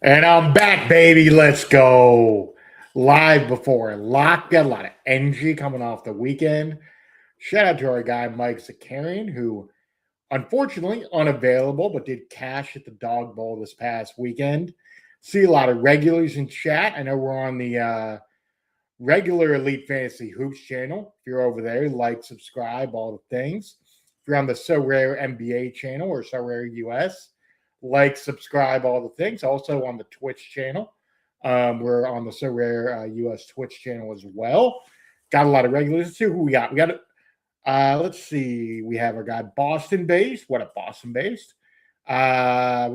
And I'm back, baby. Let's go. Live before lock. Got a lot of energy coming off the weekend. Shout out to our guy, Mike Zakarian, who unfortunately unavailable, but did cash at the Dog Bowl this past weekend. See a lot of regulars in chat. I know we're on the regular Elite Fantasy Hoops channel. If you're over there, like, subscribe, all the things. If you're on the Sorare NBA channel or Sorare US, like, subscribe, all the things. Also on the Twitch channel. We're on the Sorare US Twitch channel as well. Got a lot of regulars. Let's see who we got. We got, let's see. We have our guy Boston based. What a Boston based. We got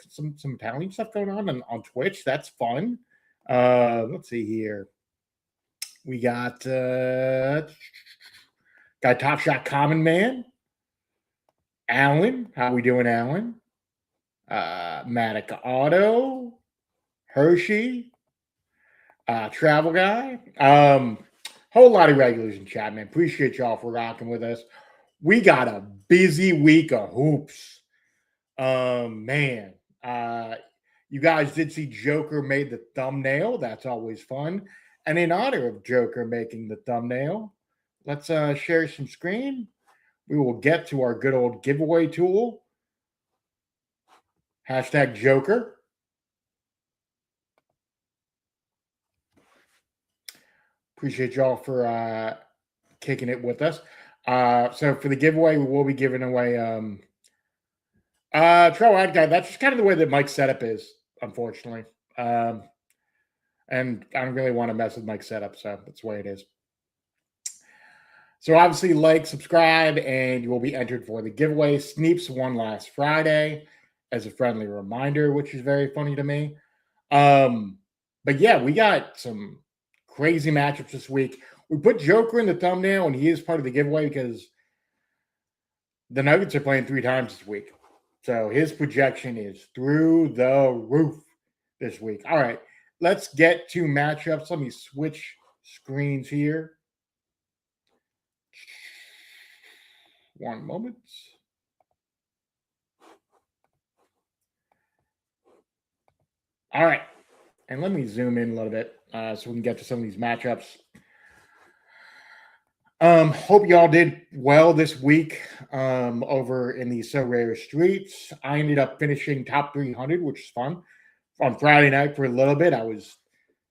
some Italian stuff going on Twitch. That's fun. Let's see here. We got Top Shot Common Man. Alan. How we doing, Alan? Matic Auto. Hershey. Travel Guy. Whole lot of regulars in chat, man. Appreciate y'all for rocking with us. We got a busy week of hoops. Man. You guys did see Joker made the thumbnail. That's always fun. And in honor of Joker making the thumbnail, let's share some screen. We will get to our good old giveaway tool. Hashtag Joker. Appreciate y'all for kicking it with us. So for the giveaway, we will be giving away Trail Ad Guy. That's just kind of the way that Mike's setup is, unfortunately. And I don't really want to mess with Mike's setup, so that's the way it is. So obviously, like, subscribe, and you will be entered for the giveaway. Sneeps won last Friday as a friendly reminder, which is very funny to me. But yeah, we got some crazy matchups this week. We put Joker in the thumbnail, and he is part of the giveaway because the Nuggets are playing 3 times this week. So his projection is through the roof this week. All right, let's get to matchups. Let me switch screens here. One moment. All right. And let me zoom in a little bit so we can get to some of these matchups. Hope y'all did well this week over in the Sorare streets. I ended up finishing top 300, which is fun. On Friday night for a little bit, I was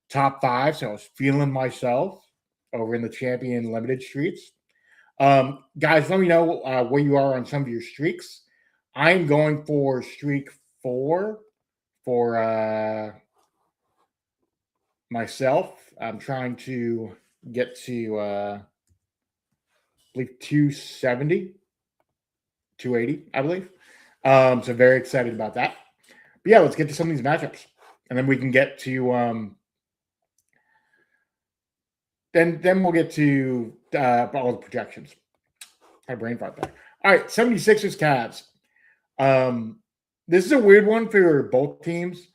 top 5, so I was feeling myself over in the Champion Limited streets. Guys, let me know where you are on some of your streaks. I'm going for streak 4 for myself. I'm trying to get to, I believe, 270, 280, I believe. So very excited about that. But yeah, let's get to some of these matchups. And then we can get to then we'll get to all the projections. I brain fart there. All right, 76ers Cavs. This is a weird one for both teams.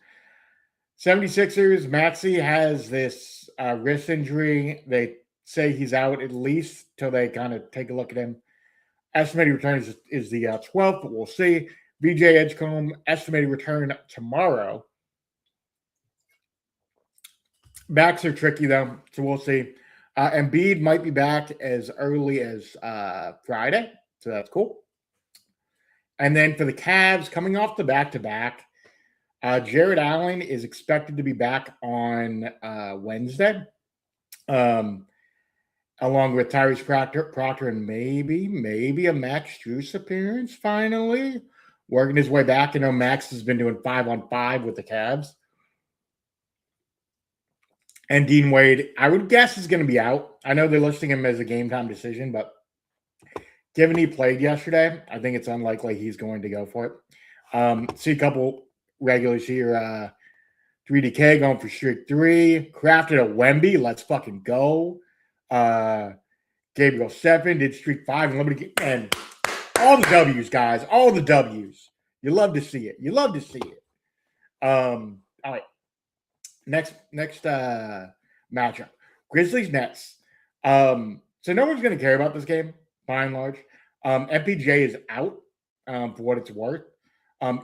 76ers, Maxey has this wrist injury. They say he's out at least till they kind of take a look at him. Estimated return is the 12th, but we'll see. VJ Edgecombe, estimated return tomorrow. Backs are tricky, though, so we'll see. Embiid might be back as early as Friday, so that's cool. And then for the Cavs, coming off the back-to-back, Jared Allen is expected to be back on Wednesday, along with Tyrese Proctor and maybe a Max Strus appearance finally. Working his way back. I know Max has been doing 5-on-5 with the Cavs. And Dean Wade, I would guess, is going to be out. I know they're listing him as a game-time decision, but given he played yesterday, I think it's unlikely he's going to go for it. See a couple regulars here. 3DK going for streak 3. Crafted a Wemby. Let's fucking go. Gabriel 7 did streak 5. And all the W's, guys. All the W's. You love to see it. All right. Next matchup. Grizzlies Nets. So no one's going to care about this game, by and large. MPJ is out for what it's worth.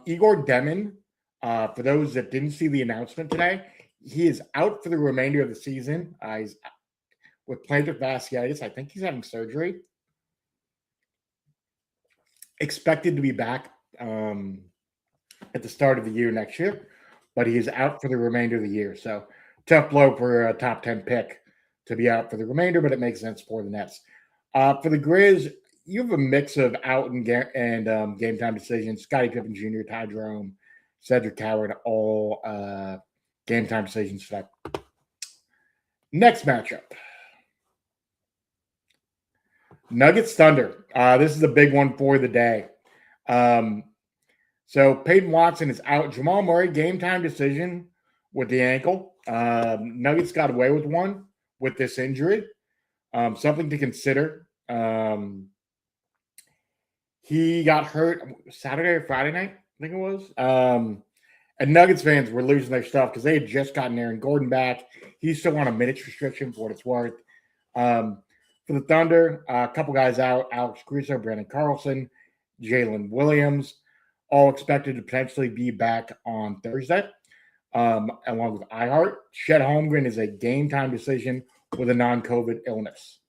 Igor Demon For those that didn't see the announcement today, he is out for the remainder of the season. He's with plantar fasciitis. I think he's having surgery. Expected to be back at the start of the year next year, but he is out for the remainder of the year. So tough blow for a top 10 pick to be out for the remainder, but it makes sense for the Nets. For the Grizz, you have a mix of out and game time decisions. Scottie Pippen Jr., Ty Jerome, Cedric Howard, all game time decisions today. Next matchup. Nuggets Thunder. This is a big one for the day. So Peyton Watson is out. Jamal Murray, game time decision with the ankle. Nuggets got away with one with this injury. Something to consider. He got hurt Saturday or Friday night, I think it was. And Nuggets fans were losing their stuff because they had just gotten Aaron Gordon back. He's still on a minutes restriction for what it's worth. For the Thunder, a couple guys out. Alex Caruso, Brandon Carlson, Jalen Williams, all expected to potentially be back on Thursday, along with iHeart. Chet Holmgren is a game-time decision with a non-COVID illness.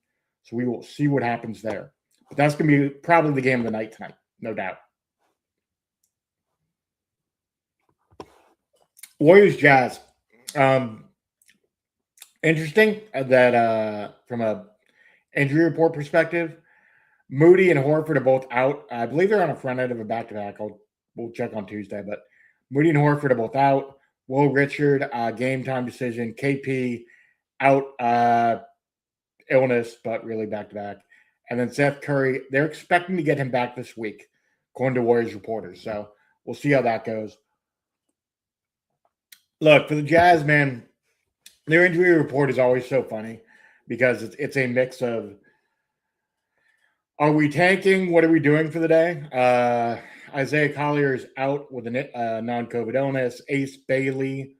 So we will see what happens there. But that's going to be probably the game of the night tonight, no doubt. Warriors Jazz. Interesting that from a injury report perspective, Moody and Horford are both out. I believe they're on a front end of a back-to-back. We'll check on Tuesday, but Moody and Horford are both out. Will Richard, game time decision. KP out, illness, but really back-to-back. And then Seth Curry, they're expecting to get him back this week, according to Warriors reporters. So we'll see how that goes. Look, for the Jazz, man, their injury report is always so funny because it's a mix of, are we tanking? What are we doing for the day? Isaiah Collier is out with a non-COVID illness. Ace Bailey,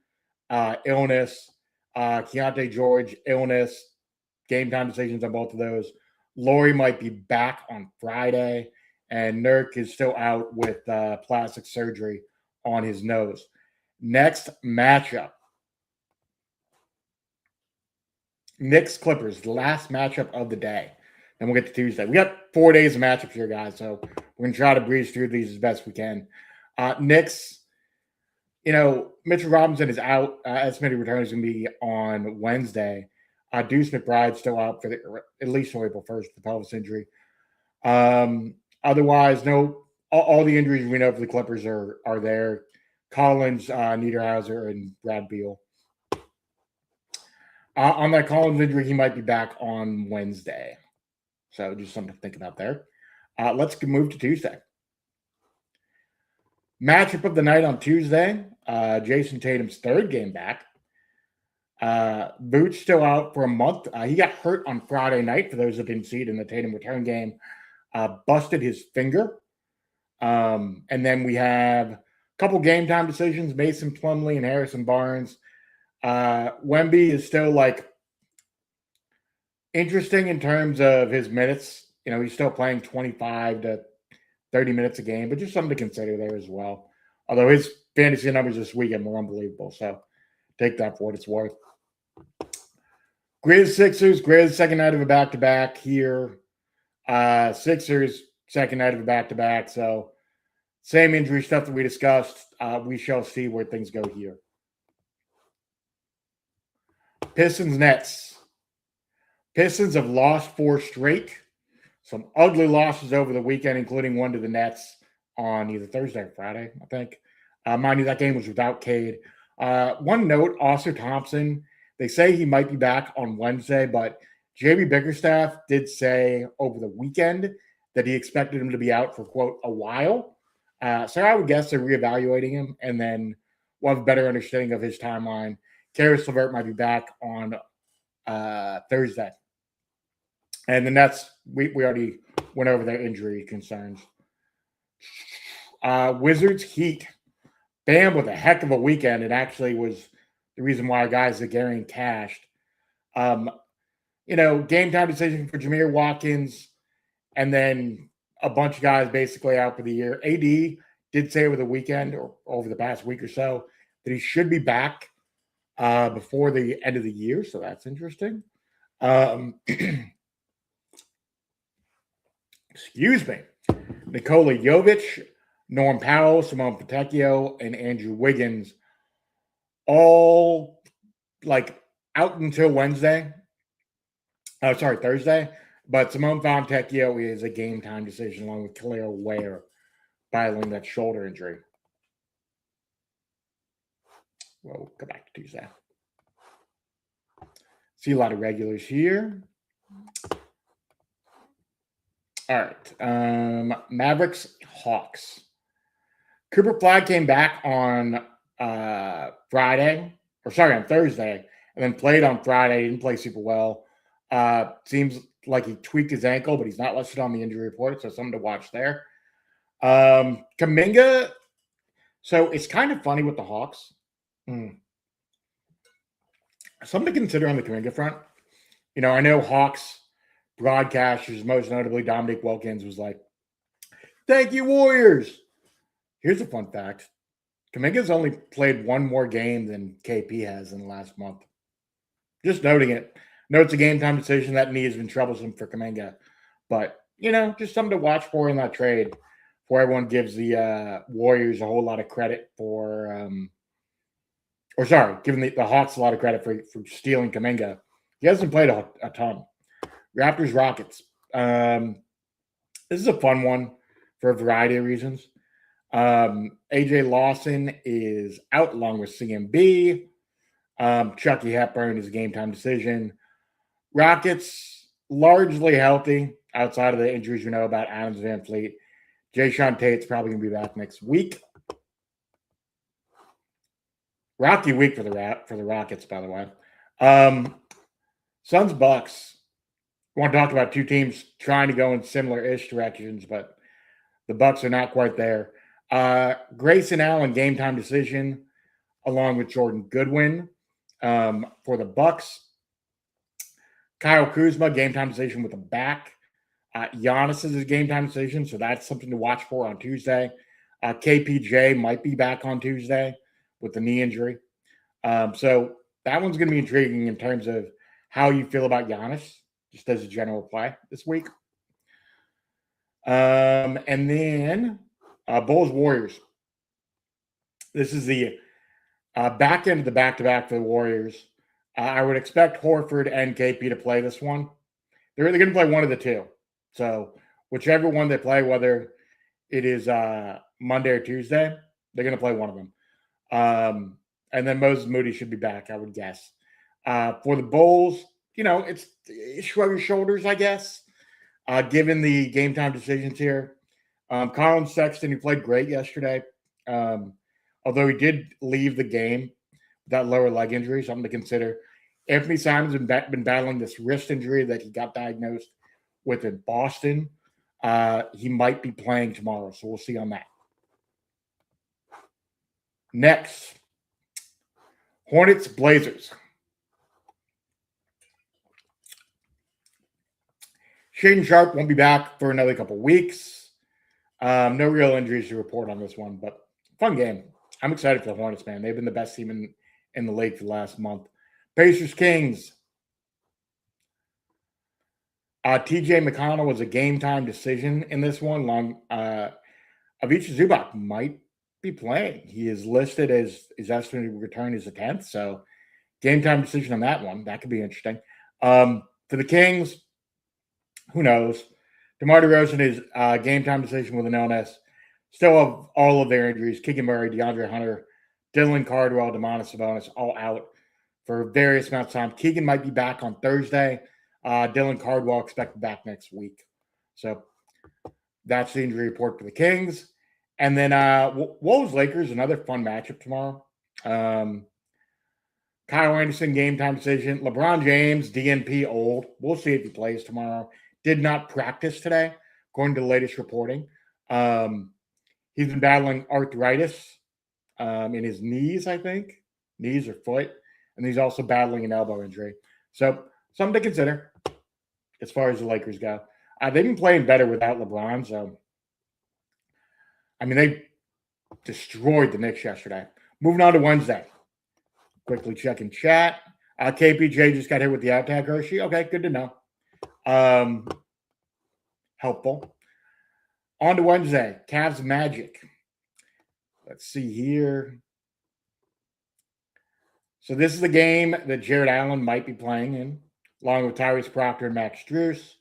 illness. Keontae George, illness. Game time decisions on both of those. Laurie might be back on Friday. And Nurk is still out with plastic surgery on his nose. Next matchup. Knicks Clippers, the last matchup of the day. Then we'll get to Tuesday. We got 4 days of matchups here, guys. So we're going to try to breeze through these as best we can. Knicks, Mitchell Robinson is out. Estimated return is going to be on Wednesday. Deuce McBride's still out for at least till April 1st, the pelvis injury. Otherwise, no, all the injuries we know for the Clippers are there. Collins, Niederhauser, and Brad Beal. On that Collins injury, he might be back on Wednesday. So just something to think about there. Let's move to Tuesday. Matchup of the night on Tuesday. Jason Tatum's third game back. Boots still out for a month. He got hurt on Friday night, for those that didn't see it in the Tatum return game. Busted his finger. And then we have a couple game time decisions, Mason Plumlee and Harrison Barnes. Wemby is still interesting in terms of his minutes. He's still playing 25 to 30 minutes a game, but just something to consider there as well. Although his fantasy numbers this weekend were unbelievable. So take that for what it's worth. Grizz Sixers. Grizz second night of a back-to-back here. Sixers second night of a back-to-back. So same injury stuff that we discussed. We shall see where things go here. Pistons Nets. Pistons have lost 4 straight. Some ugly losses over the weekend, including one to the Nets on either Thursday or Friday, I think. Mind you, that game was without Cade. One note, Oscar Thompson, they say he might be back on Wednesday, but JB Bickerstaff did say over the weekend that he expected him to be out for, quote, a while. So I would guess they're reevaluating him, and then we'll have a better understanding of his timeline. Karis LeVert might be back on Thursday. And the Nets, we already went over their injury concerns. Wizards Heat. Bam with a heck of a weekend. It actually was the reason why guys are getting cashed. Game time decision for Jameer Watkins, and then a bunch of guys basically out for the year. AD did say over the weekend or over the past week or so that he should be back before the end of the year. So that's interesting. Excuse me. Nikola Jovic, Norm Powell, Simone Petecchio, and Andrew Wiggins all like out until Wednesday. Thursday. But Simone Fontecchio is a game time decision along with Khalil Ware battling that shoulder injury. We'll go back to Tuesday. See a lot of regulars here. All right. Mavericks, Hawks. Cooper Flag came back on Thursday, and then played on Friday. Didn't play super well. Seems like he tweaked his ankle, but he's not listed on the injury report, so something to watch there. Kuminga, so it's kind of funny with the Hawks. Something to consider on the Kuminga front. I know Hawks broadcasters, most notably Dominique Wilkins, was like, "Thank you, Warriors." Here's a fun fact. Kuminga's only played one more game than KP has in the last month. Just noting it. I know it's a game time decision. That knee has been troublesome for Kuminga. But, just something to watch for in that trade before everyone gives the Warriors a whole lot of credit for giving the Hawks a lot of credit for stealing Kuminga. He hasn't played a ton. Raptors, Rockets. This is a fun one for a variety of reasons. AJ Lawson is out along with CMB. Chucky Hepburn is a game time decision. Rockets largely healthy outside of the injuries we know about. Adams, Van Fleet. Jayshawn Tate's probably going to be back next week. Rocky week for the Rockets, by the way. Suns, Bucks. We want to talk about two teams trying to go in similar-ish directions, but the Bucks are not quite there. Grayson Allen, game time decision, along with Jordan Goodwin for the Bucks. Kyle Kuzma, game time decision with a back. Giannis is a game time decision, so that's something to watch for on Tuesday. KPJ might be back on Tuesday with the knee injury. So that one's going to be intriguing in terms of how you feel about Giannis, just as a general play this week. And then Bulls Warriors. This is the back end of the back-to-back for the Warriors. I would expect Horford and KP to play this one. They're going to play one of the two. So whichever one they play, whether it is Monday or Tuesday, they're going to play one of them. And then Moses Moody should be back, I would guess. For the Bulls, it's shrug your shoulders, I guess, given the game time decisions here. Colin Sexton, who played great yesterday, although he did leave the game with that lower leg injury, something to consider. Anthony Simons has been battling this wrist injury that he got diagnosed with in Boston. He might be playing tomorrow, so we'll see on that. Next, Hornets, Blazers. Shaden Sharp won't be back for another couple weeks. No real injuries to report on this one, but fun game. I'm excited for the Hornets, man. They've been the best team in the league for the last month. Pacers, Kings. TJ McConnell was a game time decision in this one. Ivica Zubac might be playing. He is listed as his estimated return is the 10th, so game time decision on that one. That could be interesting. For the Kings, who knows? DeMar DeRozan is game time decision with an illness. Still have all of their injuries. Keegan Murray, DeAndre Hunter, Dylan Cardwell, Domantas Sabonis, all out for various amounts of time. Keegan might be back on Thursday. Dylan Cardwell expected back next week. So that's the injury report for the Kings. And then Wolves Lakers, another fun matchup tomorrow. Kyle Anderson, game time decision. LeBron James, DNP old. We'll see if he plays tomorrow. Did not practice today, according to the latest reporting. He's been battling arthritis in his knees, I think. Knees or foot. And he's also battling an elbow injury. So something to consider as far as the Lakers go. They've been playing better without LeBron. So, I mean, destroyed the Knicks yesterday. Moving on to Wednesday. Quickly checking chat. KPJ just got hit with the out tag Hershey. Okay, good to know. Helpful. On to Wednesday. Cavs Magic. Let's see here. So this is the game that Jared Allen might be playing in, along with Tyrese Proctor and Max Strus.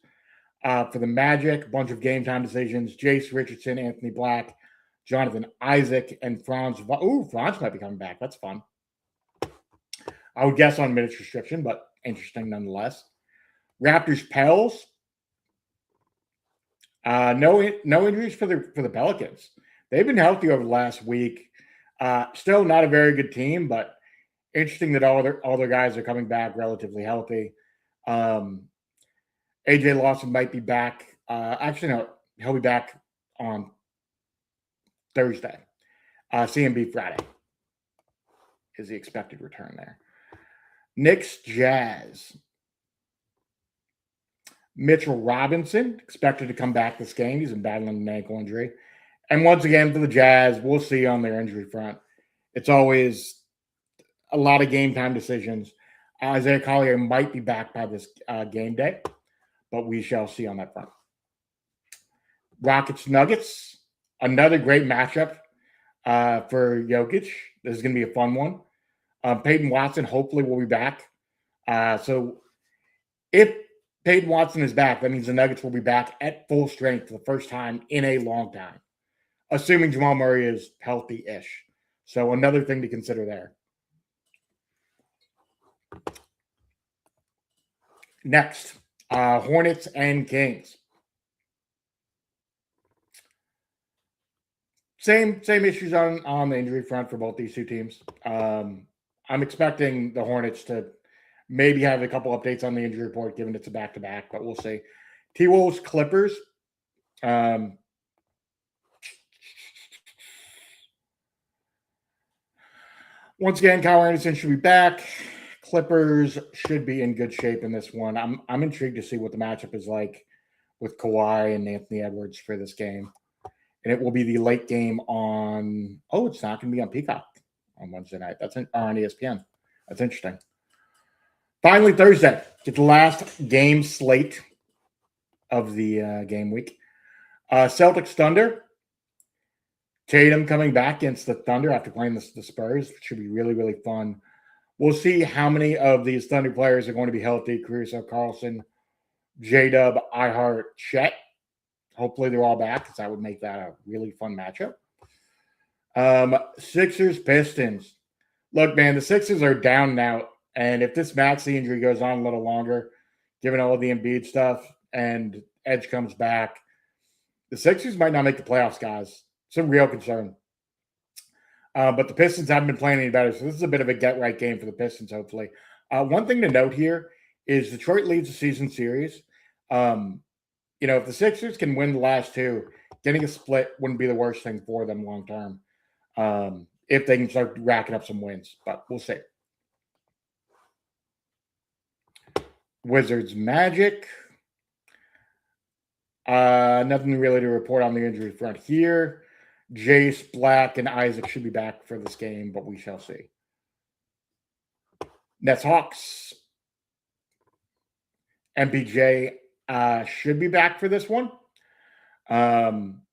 For the Magic, a bunch of game time decisions. Jace Richardson, Anthony Black, Jonathan Isaac, and Franz. Franz might be coming back. That's fun. I would guess on minutes restriction, but interesting nonetheless. Raptors Pels. No injuries for the Pelicans. They've been healthy over the last week. Still not a very good team, but interesting that all their guys are coming back relatively healthy. AJ Lawson might be back. Actually, no, he'll be back on Thursday. CMB Friday is the expected return there. Knicks Jazz. Mitchell Robinson expected to come back this game. He's been battling an ankle injury. And once again, for the Jazz, we'll see on their injury front. It's always a lot of game time decisions. Isaiah Collier might be back by this game day, but we shall see on that front. Rockets Nuggets, another great matchup for Jokic. This is going to be a fun one. Peyton Watson hopefully will be back. So if Peyton Watson is back, that means the Nuggets will be back at full strength for the first time in a long time, assuming Jamal Murray is healthy-ish. So another thing to consider there. Next, Hornets and Kings. Same issues on the injury front for both these two teams. I'm expecting the Hornets to maybe have a couple updates on the injury report, given it's a back-to-back, but we'll see. T-Wolves Clippers. Once again, Kyle Anderson should be back. Clippers should be in good shape in this one. I'm intrigued to see what the matchup is like with Kawhi and Anthony Edwards for this game. And it will be the late game on – it's not going to be on Peacock on Wednesday night. That's on ESPN. That's interesting. Finally, Thursday, get the last game slate of the game week. Celtics Thunder. Tatum coming back against the Thunder after playing the Spurs. It should be really, really fun. We'll see how many of these Thunder players are going to be healthy. Caruso, Carlson, J-Dub, iHeart, Chet. Hopefully they're all back because that would make that a really fun matchup. Sixers, Pistons. Look, man, the Sixers are down and out. And if this Maxey injury goes on a little longer, given all of the Embiid stuff, and Edge comes back, the Sixers might not make the playoffs, guys. It's a real concern. But the Pistons haven't been playing any better, so this is a bit of a get-right game for the Pistons, hopefully. One thing to note here is Detroit leads the season series. If the Sixers can win the last two, getting a split wouldn't be the worst thing for them long-term if they can start racking up some wins. But we'll see. Wizards Magic. Nothing really to report on the injury front here. Jace, Black, and Isaac should be back for this game, but we shall see. Nets Hawks. MPJ should be back for this one.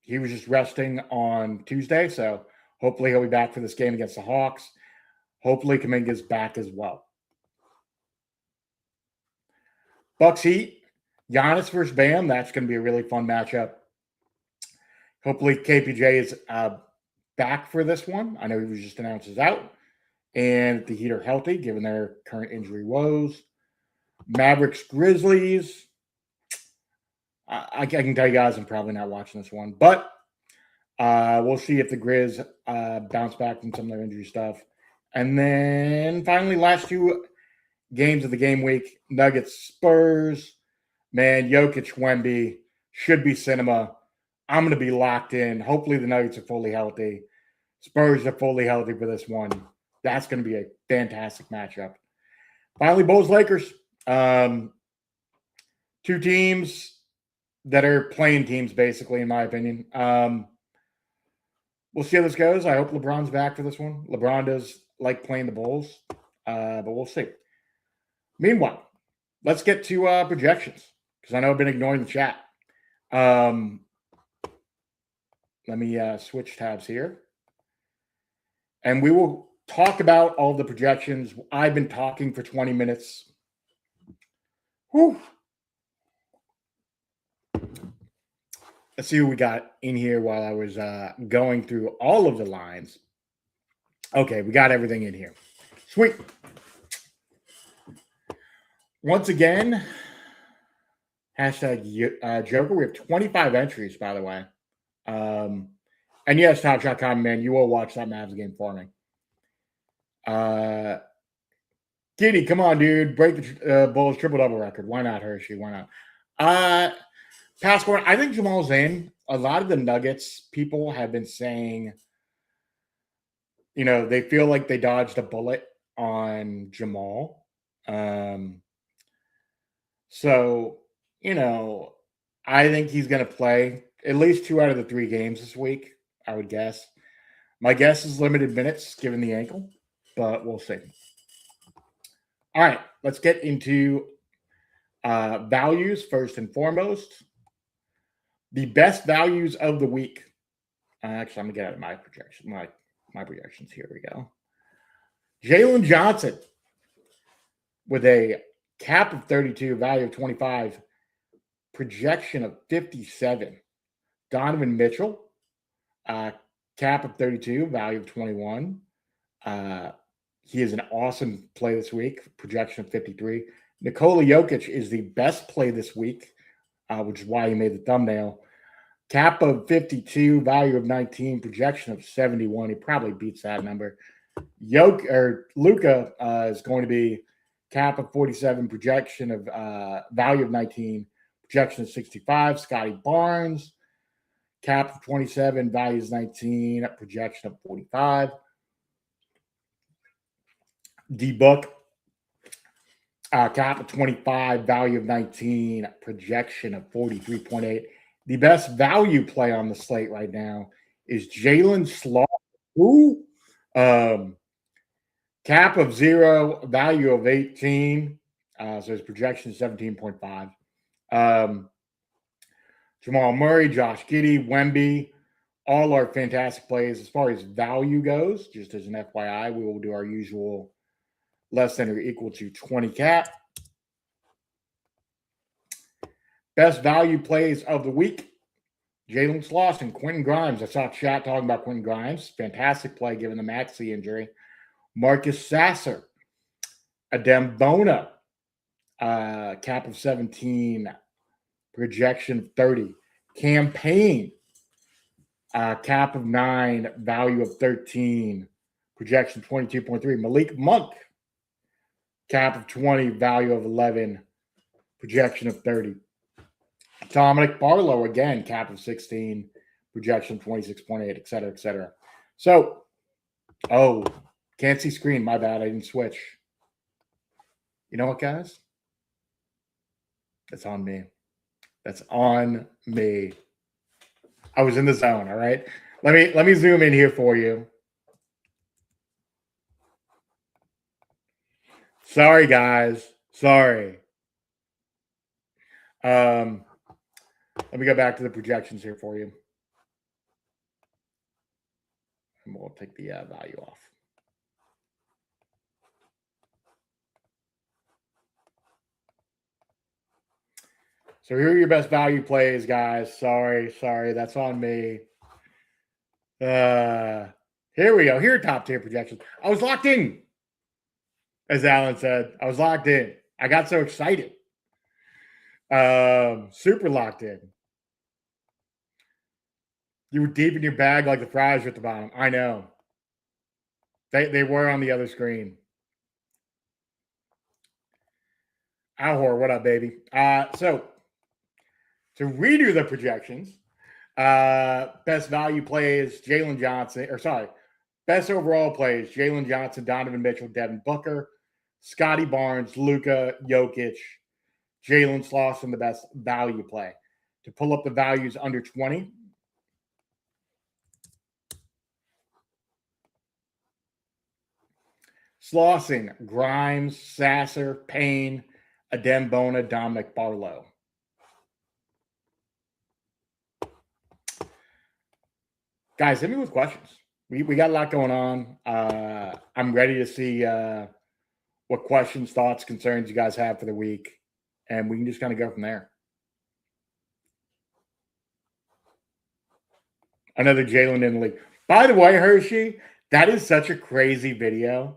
He was just resting on Tuesday, so hopefully he'll be back for this game against the Hawks. Hopefully Kuminga's back as well. Bucks Heat, Giannis versus Bam. That's going to be a really fun matchup. Hopefully KPJ is back for this one. I know he was just announced as out. And the Heat are healthy, given their current injury woes. Mavericks Grizzlies. I can tell you guys I'm probably not watching this one. But we'll see if the Grizz bounce back from some of their injury stuff. And then finally, last two games of the game week, Nuggets, Spurs. Man, Jokic, Wemby should be cinema. I'm going to be locked in. Hopefully the Nuggets are fully healthy. Spurs are fully healthy for this one. That's going to be a fantastic matchup. Finally, Bulls, Lakers. Two teams that are playing teams, basically, in my opinion. we'll see how this goes. I hope LeBron's back for this one. LeBron does like playing the Bulls, but we'll see. Meanwhile, let's get to projections because I know I've been ignoring the chat. Let me switch tabs here. And we will talk about all the projections. I've been talking for 20 minutes. Whew. Let's see what we got in here while I was going through all of the lines. Okay, we got everything in here. Sweet. Once again, hashtag Joker. We have 25 entries, by the way. And yes, Top Shot Common Man, you will watch that Mavs game for me. Giddy, come on, dude. Break the Bulls triple-double record. Why not, Hershey? Why not? Passport, I think Jamal's in. A lot of the Nuggets people have been saying, you know, they feel like they dodged a bullet on Jamal. So, you know, I think he's going to play at least 2 out of the 3 games this week, I would guess. My guess is limited minutes given the ankle, but we'll see. All right, let's get into values first and foremost. The best values of the week. Actually, I'm going to get out of my projection. My projections. Here we go. Jalen Johnson with a cap of 32, value of 25, projection of 57. Donovan Mitchell, cap of 32, value of 21. He is an awesome play this week, projection of 53. Nikola Jokic is the best play this week, which is why he made the thumbnail. Cap of 52, value of 19, projection of 71. He probably beats that number. Luka is going to be cap of 47, projection of value of 19, projection of 65. Scotty Barnes, cap of 27, value is 19, projection of 45. D-Book, cap of 25, value of 19, projection of 43.8. The best value play on the slate right now is Jalen Slaughter. Cap of 0, value of 18. So his projection is 17.5. Jamal Murray, Josh Giddey, Wemby, all are fantastic plays. As far as value goes, just as an FYI, we will do our usual less than or equal to 20 cap. Best value plays of the week, Jalen Slaughter and Quentin Grimes. I saw chat talking about Quentin Grimes. Fantastic play given the Maxey injury. Marcus Sasser, Adem Bona, cap of 17, projection of 30. Campaign, cap of 9, value of 13, projection 22.3. Malik Monk, cap of 20, value of 11, projection of 30. Dominic Barlow, again, cap of 16, projection 26.8, et cetera, et cetera. So, can't see screen. My bad. I didn't switch. You know what, guys? That's on me. That's on me. I was in the zone, all right? Let me zoom in here for you. Sorry, guys. Sorry. Let me go back to the projections here for you. And we'll take the value off. So here are your best value plays, guys. Sorry. That's on me. Here we go. Here are top tier projections. I was locked in, as Alan said. I was locked in. I got so excited. Super locked in. You were deep in your bag like the fries are at the bottom. I know. They were on the other screen. Alhor, what up, baby? So to redo the projections, best value plays Jalen Johnson, best overall plays Jalen Johnson, Donovan Mitchell, Devin Booker, Scotty Barnes, Luka, Jokic, Jalen Slaughter, the best value play. To pull up the values under 20, Slauson, Grimes, Sasser, Payne, Adembona, Dominic Barlow. Guys, hit me with questions. We got a lot going on. I'm ready to see what questions, thoughts, concerns you guys have for the week, and we can just kind of go from there. Another Jalen in the league. By the way, Hershey, that is such a crazy video.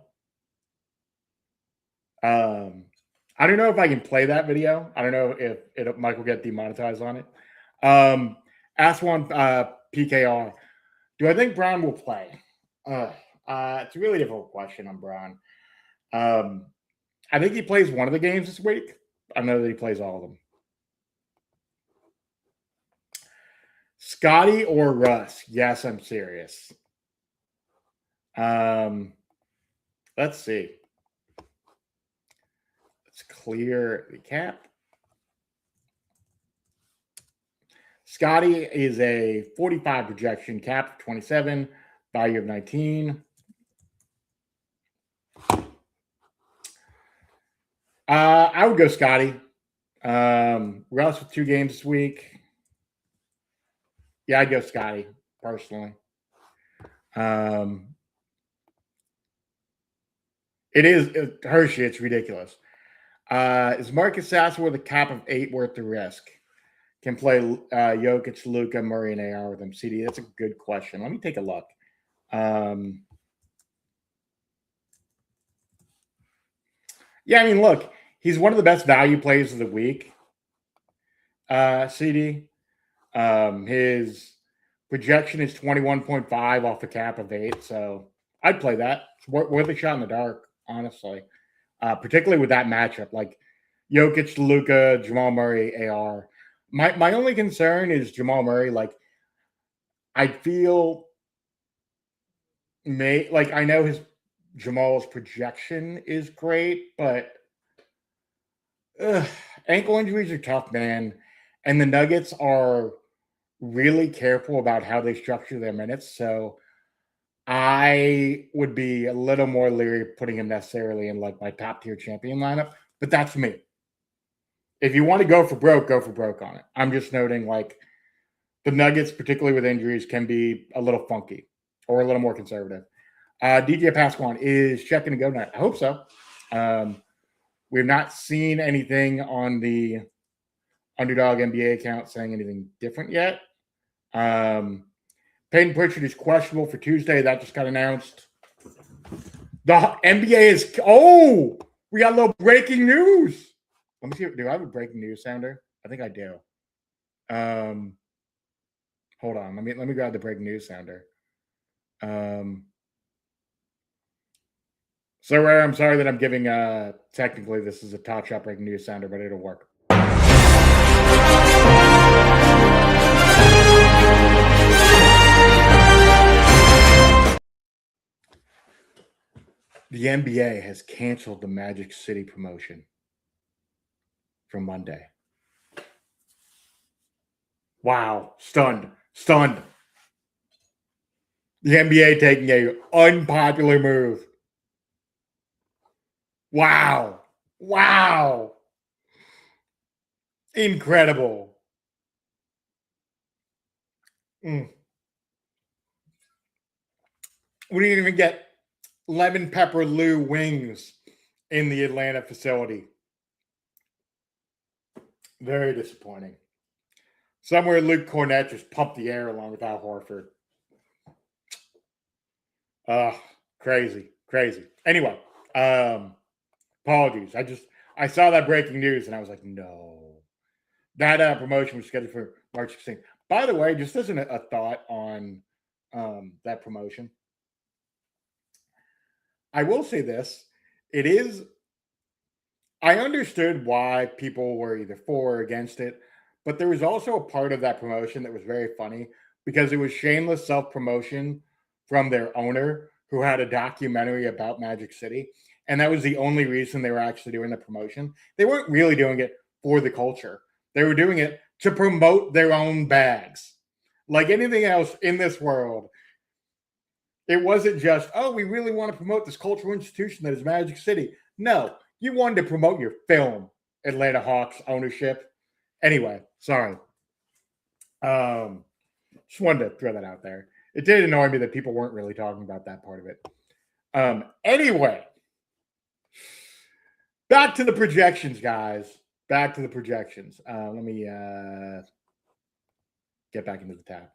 I don't know if I can play that video. I don't know if Mike will get demonetized on it. Ask one PKR. Do I think Brown will play? It's a really difficult question on Brown. I think he plays one of the games this week. I know that he plays all of them. Scotty or Russ? Yes, I'm serious. Let's see. Let's clear the cap. Scotty is a 45 projection, cap 27, value of 19. I would go Scotty. Russ with 2 games this week. Yeah, I'd go Scotty, personally. It is Hershey. It's ridiculous. Is Marcus Sasser with a cap of 8 worth the risk? Can play Jokic, Luka, Murray, and AR with him. CD, that's a good question. Let me take a look. Yeah, I mean, look, he's one of the best value plays of the week. CD. His projection is 21.5 off a cap of 8, so I'd play that. It's worth a shot in the dark, honestly. Particularly with that matchup, like Jokic, Luka, Jamal Murray, AR. My only concern is Jamal Murray. Like, I feel I know Jamal's projection is great, but ankle injuries are tough, man. And the Nuggets are really careful about how they structure their minutes. So I would be a little more leery putting him necessarily in like my top tier champion lineup, but that's me. If you want to go for broke on it. I'm just noting like the Nuggets, particularly with injuries, can be a little funky or a little more conservative. DJ Pasquan is checking to go tonight. I hope so. We've not seen anything on the Underdog NBA account saying anything different yet. Peyton Pritchard is questionable for Tuesday. That just got announced. The NBA is we got a little breaking news. Let me see. Do I have a breaking news sounder? I think I do. Hold on. Let me grab the breaking news sounder. So Ray, I'm sorry that I'm giving technically this is a top shot breaking news sounder, but it'll work. The NBA has canceled the Magic City promotion from Monday. Wow. Stunned. The NBA taking a unpopular move. Wow. Incredible. We didn't even get lemon pepper Lou wings in the Atlanta facility. Very disappointing. Somewhere Luke Cornett just pumped the air along with Al Horford. Crazy. Anyway, apologies. I saw that breaking news and I was like, no. That promotion was scheduled for March 16th. By the way, just as a thought on that promotion, I will say this. I understood why people were either for or against it, but there was also a part of that promotion that was very funny because it was shameless self-promotion from their owner who had a documentary about Magic City. And that was the only reason they were actually doing the promotion. They weren't really doing it for the culture. They were doing it to promote their own bags. Like anything else in this world, It wasn't just, oh, we really want to promote this cultural institution that is Magic City. No, you wanted to promote your film, Atlanta Hawks ownership. Anyway, sorry. Just wanted to throw that out there. It did annoy me that people weren't really talking about that part of it. Anyway, back to the projections, guys. Back to the projections. Let me get back into the tab.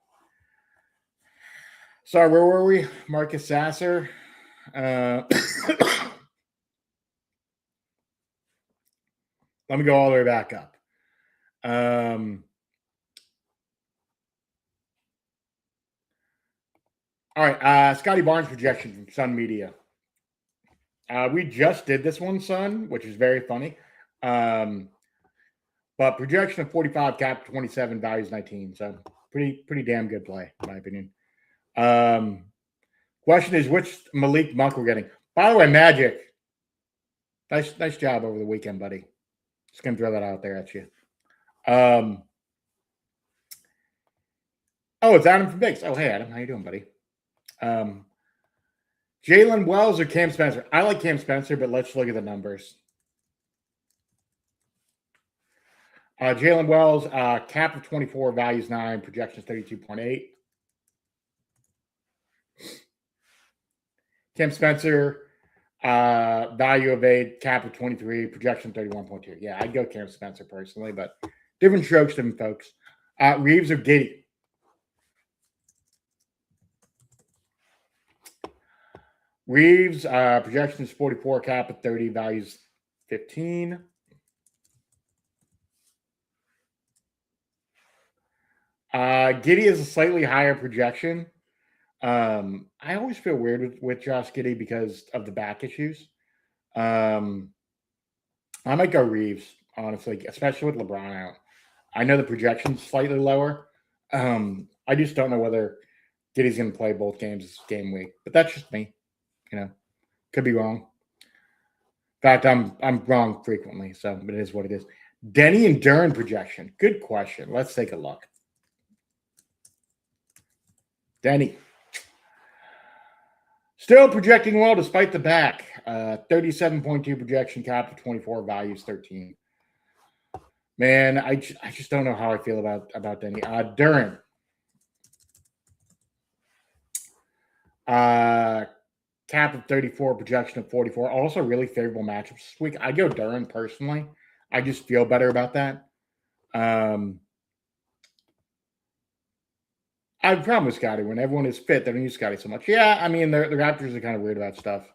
Sorry, where were we? Marcus Sasser. Let me go all the way back up. All right, Scotty Barnes projection from Sun Media. We just did this one, Sun, which is very funny. But projection of 45, cap 27, values 19. So pretty damn good play, in my opinion. Question is, which Malik Monk we're getting? By the way, Magic, nice job over the weekend, buddy. Just gonna throw that out there at you. Oh, it's Adam from Biggs. Oh, hey, Adam. How you doing, buddy? Jalen Wells or Cam Spencer? I like Cam Spencer, but let's look at the numbers. Jalen Wells, cap of 24, values 9, projections 32.8. Cam Spencer, value of 8, cap of 23, projection 31.2. Yeah, I'd go Cam Spencer personally, but different strokes, different folks. Reeves or Giddey? Reeves, projection is 44, cap of 30, values 15. Giddey is a slightly higher projection. I always feel weird with Josh Giddey because of the back issues. I might go Reeves, honestly, especially with LeBron out. I know the projection's slightly lower. I just don't know whether Giddey's going to play both games this game week, but that's just me. Could be wrong. In fact, I'm wrong frequently, so but it is what it is. Denny and Duren projection. Good question. Let's take a look. Denny. Still projecting well despite the back. 37.2 projection, cap of 24, values 13. Man, I just don't know how I feel about Denny. Duren. Cap of 34, projection of 44. Also, really favorable matchups this week. I go Duren personally. I just feel better about that. I have a problem with Scotty. When everyone is fit, they don't use Scotty so much. Yeah, I mean, the Raptors are kind of weird about stuff.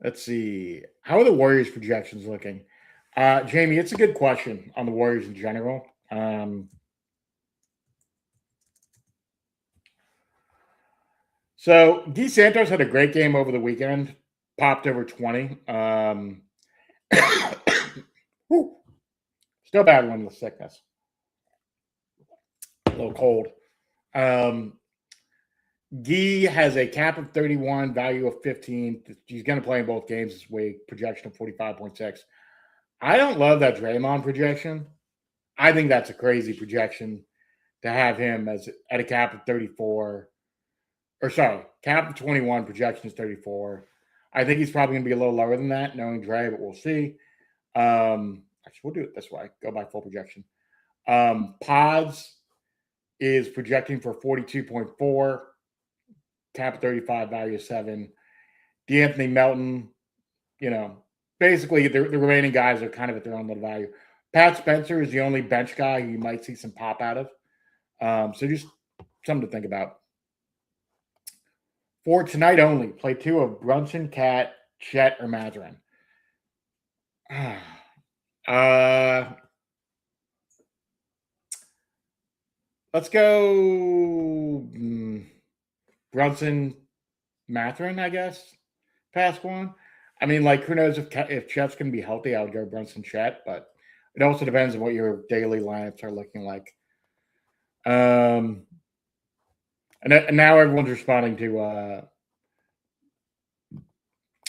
Let's see. How are the Warriors projections looking? Jamie, it's a good question on the Warriors in general. So Guy Santos had a great game over the weekend, popped over 20. Still battling with sickness. A little cold. Guy has a cap of 31, value of 15. He's going to play in both games this week, projection of 45.6. I don't love that Draymond projection. I think that's a crazy projection to have him as at a cap of 34. Or sorry, cap of 21, projection is 34. I think he's probably going to be a little lower than that, knowing Dre, but we'll see. Actually, we'll do it this way. Go by full projection. Pods is projecting for 42.4, cap of 35, value of 7. DeAnthony Melton, basically the remaining guys are kind of at their own little value. Pat Spencer is the only bench guy you might see some pop out of. So just something to think about. For tonight only, play 2 of Brunson, Cat, Chet, or Mazarin. Let's go Brunson, Matherin, I guess. Past one. I mean, who knows if Chet's going to be healthy? I would go Brunson, Chet, but it also depends on what your daily lineups are looking like. And now everyone's responding to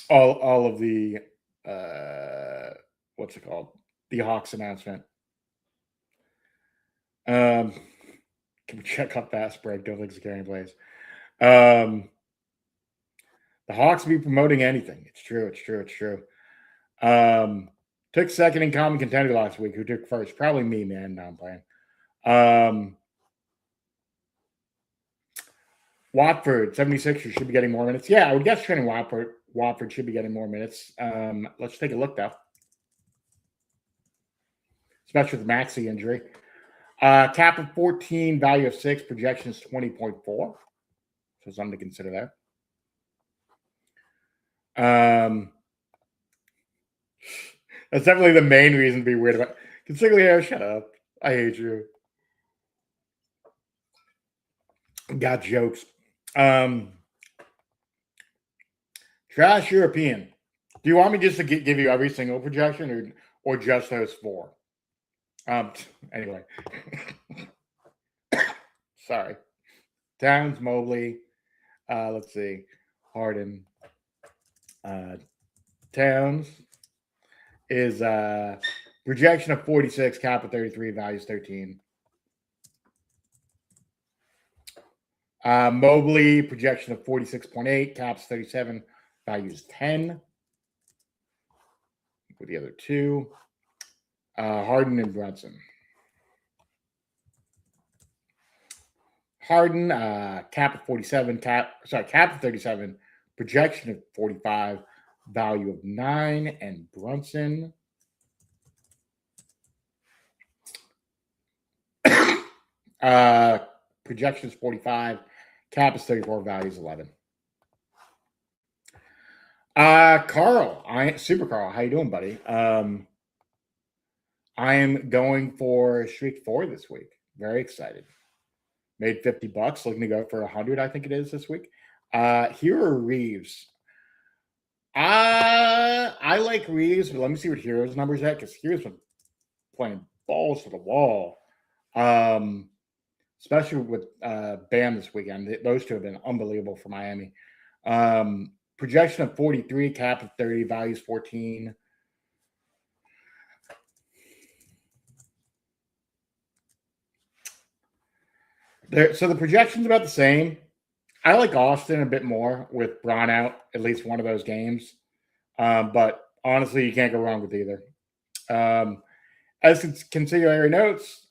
all of the what's it called? The Hawks announcement. Can we check up fast break? Don't think Zakarian plays. The Hawks be promoting anything. It's true. It's true. It's true. Took second in common contender last week. Who took first? Probably me, man. No, I'm playing. Watford, 76ers should be getting more minutes. Yeah, I would guess training Watford should be getting more minutes. Let's take a look, though. Especially with the Maxey injury. Cap of 14, value of 6, projection is 20.4. So something to consider there. That's definitely the main reason to be weird about. Consiglio, shut up. I hate you. Got jokes. Trash European. Do you want me just to give you every single projection or just those 4? Anyway. Sorry. Towns, Mobley. Let's see. Harden. Towns is projection of 46, cap of 33, values 13. Mobley, projection of 46.8, caps 37, values 10. With the other 2. Harden and Brunson. Harden, cap of 47, cap of 37, projection of 45, value of 9, and Brunson. Projection is 45, cap is 34, value is 11. Carl, Super Carl, how you doing, buddy? I am going for Streak 4 this week. Very excited. Made $50, looking to go for 100, I think it is this week. Hero Reeves. I like Reeves, but let me see what Hero's numbers at, because Hero's been playing balls to the wall. Especially with Bam this weekend. Those 2 have been unbelievable for Miami. Projection of 43, cap of 30, values 14. So the projection's about the same. I like Austin a bit more with Braun out at least one of those games. But honestly, you can't go wrong with either. As consigliere notes,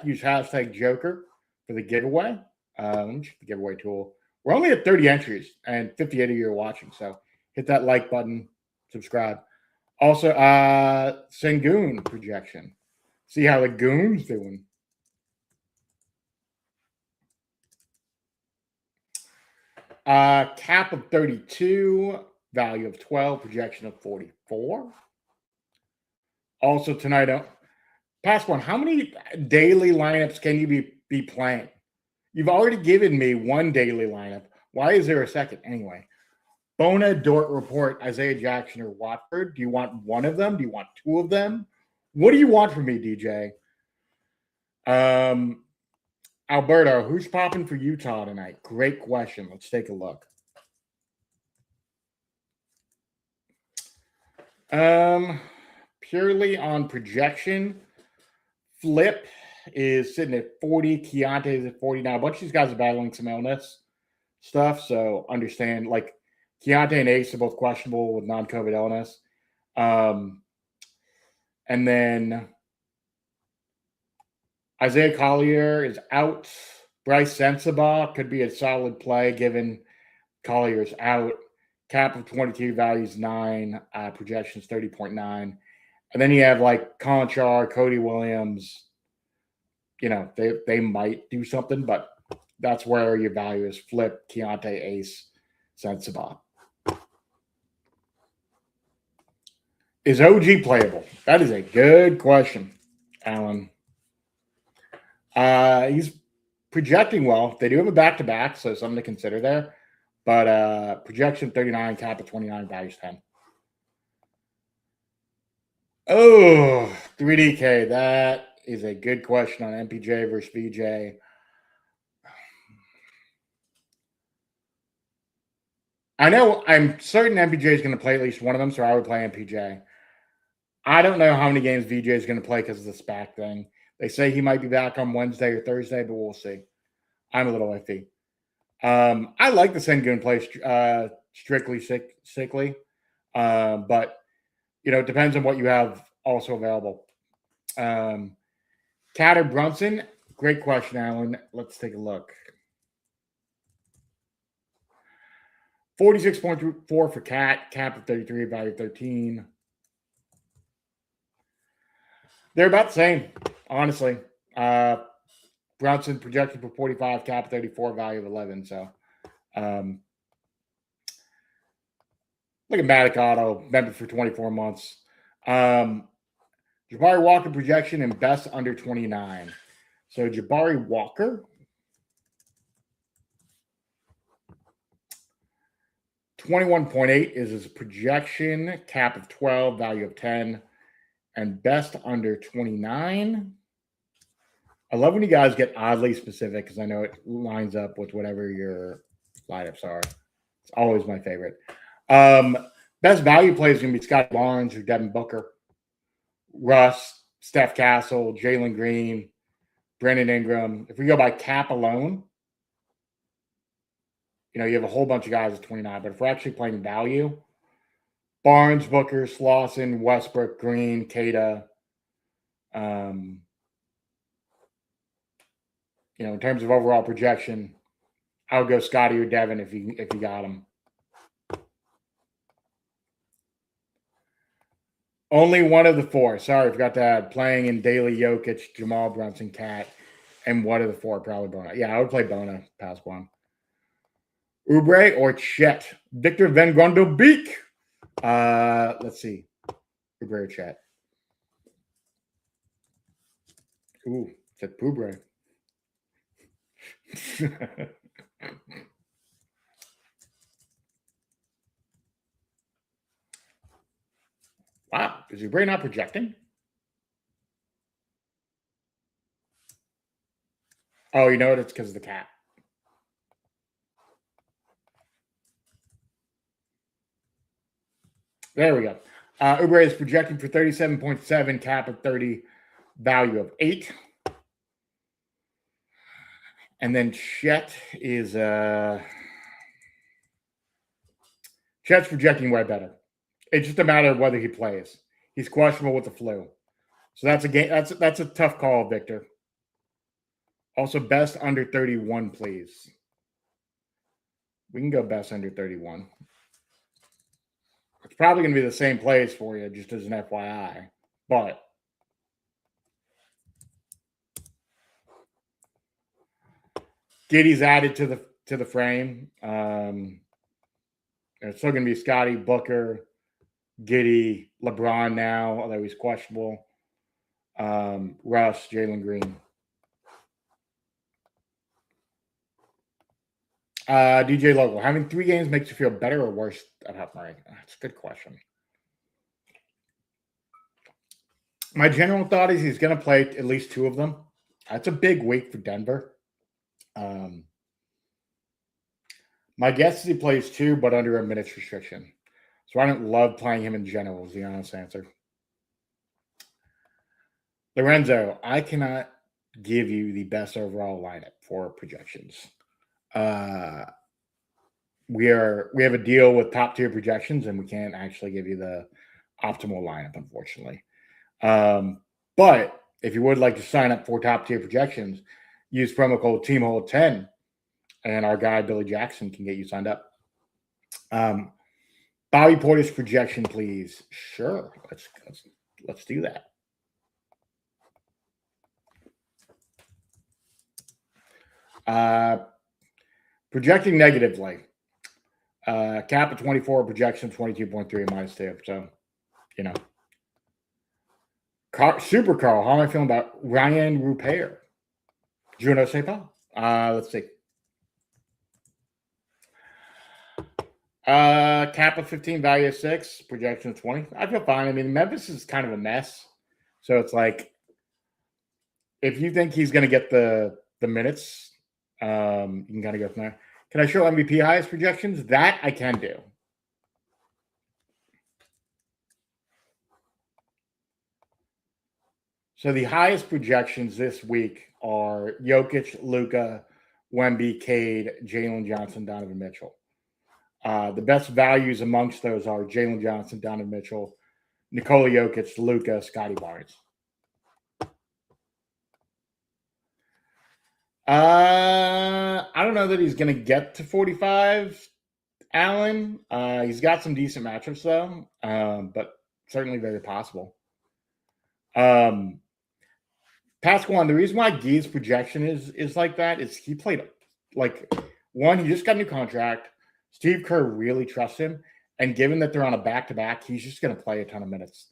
use hashtag Joker for the giveaway. Let me check the giveaway tool. We're only at 30 entries and 58 of you are watching. So hit that like button, subscribe. Also, Sengun projection. See how the Goon's doing. Cap of 32, value of 12, projection of 44. Also tonight, past one, how many daily lineups can you be playing? You've already given me one daily lineup. Why is there a second? Anyway, Bona, Dort Report, Isaiah Jackson, or Watford. Do you want one of them? Do you want 2 of them? What do you want from me, DJ? Alberto, who's popping for Utah tonight? Great question. Let's take a look. Purely on projection, Flip is sitting at 40. Keontae is at 40 now. A bunch of these guys are battling some illness stuff, so understand, like, Keontae and Ace are both questionable with non-COVID illness. And then Isaiah Collier is out. Bryce Sensabaugh could be a solid play given Collier's out. Cap of 22, values 9, projections 30.9. And then you have like Conchar, Cody Williams. You know, they might do something, but that's where your value is. Flip, Keontae, Ace, Sensabaugh. Is OG playable? That is a good question, Alan. He's projecting well. They do have a back-to-back, so something to consider there. But projection 39, cap of 29, values 10. Oh, 3DK. That is a good question on MPJ versus VJ. I know I'm certain MPJ is going to play at least one of them, so I would play MPJ. I don't know how many games VJ is going to play because of the SPAC thing. They say he might be back on Wednesday or Thursday, but we'll see. I'm a little iffy. I like the Sengun play strictly sickly, but it depends on what you have also available. Cat or Brunson? Great question, Alan. Let's take a look. 46.4 for Cat, cap of 33, value 13. They're about the same, honestly. Brunson projected for 45, cap 34, value of 11. So look at Matic Auto, member for 24 months. Jabari Walker projection and best under 29. So Jabari Walker, 21.8 is his projection, cap of 12, value of 10, and best under 29. I love when you guys get oddly specific because I know it lines up with whatever your lineups are. It's always my favorite. Best value play is going to be Scott Barnes or Devin Booker, Russ, Steph Castle, Jalen Green, Brandon Ingram. If we go by cap alone, you have a whole bunch of guys at 29. But if we're actually playing value, Barnes, Booker, Slauson, Westbrook, Green, Kada. In terms of overall projection, I would go Scotty or Devin if you got him. Only one of the four. Sorry, I forgot to add. Playing in Daily Jokic, Jamal Brunson, Cat, and one of the four, probably Bona. Yeah, I would play Bona past one. Oubre or Chet? Victor Van Beek. Let's see. Oubre or Chet? Ooh, it's Oubre. Wow, is Oubre not projecting? Oh, you know what? It's because of the cap. There we go. Oubre is projecting for 37.7, cap of 30, value of 8. And then Chet is Chet's projecting way better. It's just a matter of whether he plays. He's questionable with the flu. So that's a game. That's a tough call, Victor. Also, best under 31, please. We can go best under 31. It's probably going to be the same plays for you, just as an FYI. But Giddey's added to the frame. It's still going to be Scotty, Booker, Giddey, LeBron now, although he's questionable. Russ, Jalen Green. DJ Local, having 3 games makes you feel better or worse about Murray? That's a good question. My general thought is he's going to play at least 2 of them. That's a big week for Denver. My guess is he plays 2, but under a minutes restriction. So I don't love playing him in general, is the honest answer. Lorenzo, I cannot give you the best overall lineup for projections. We have a deal with top tier projections, and we can't actually give you the optimal lineup, unfortunately. But if you would like to sign up for top tier projections, use promo code TEAMHOLD10, and our guy Billy Jackson can get you signed up. Bobby Portis projection, please. Sure, let's do that. Projecting negatively. Cap of 24, projection 22.3 minus 2. So, Super Carl, how am I feeling about Ryan Rupert? Juno Sepa? Let's see. Cap of 15, value of 6, projection of 20. I feel fine. I mean, Memphis is kind of a mess. So it's like, if you think he's going to get the minutes, you can kind of go from there. Can I show MVP highest projections? That I can do. So the highest projections this week are Jokic, Luka, Wemby, Cade, Jalen Johnson, Donovan Mitchell. The best values amongst those are Jalen Johnson, Donovan Mitchell, Nikola Jokic, Luka, Scotty Barnes. I don't know that he's going to get to 45, Allen. He's got some decent matchups, though, but certainly very possible. Pasquale, the reason why Gee's projection is like that is he played, like, one, he just got a new contract. Steve Kerr really trusts him. And given that they're on a back-to-back, he's just going to play a ton of minutes.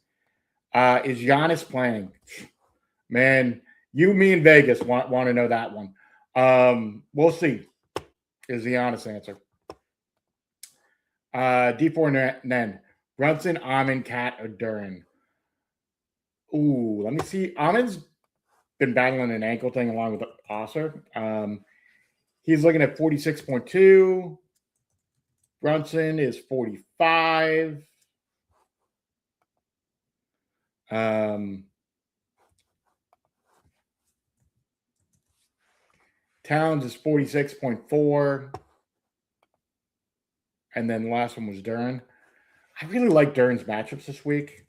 Is Giannis playing? Man, you, me, and Vegas want to know that one. We'll see, is the honest answer. D4 Nen. Brunson, Amon, Cat, or Duran? Ooh, let me see. Amon's been battling an ankle thing along with Osser. He's looking at 46.2. Brunson is 45. Towns is 46.4. And then the last one was Duran. I really like Duran's matchups this week,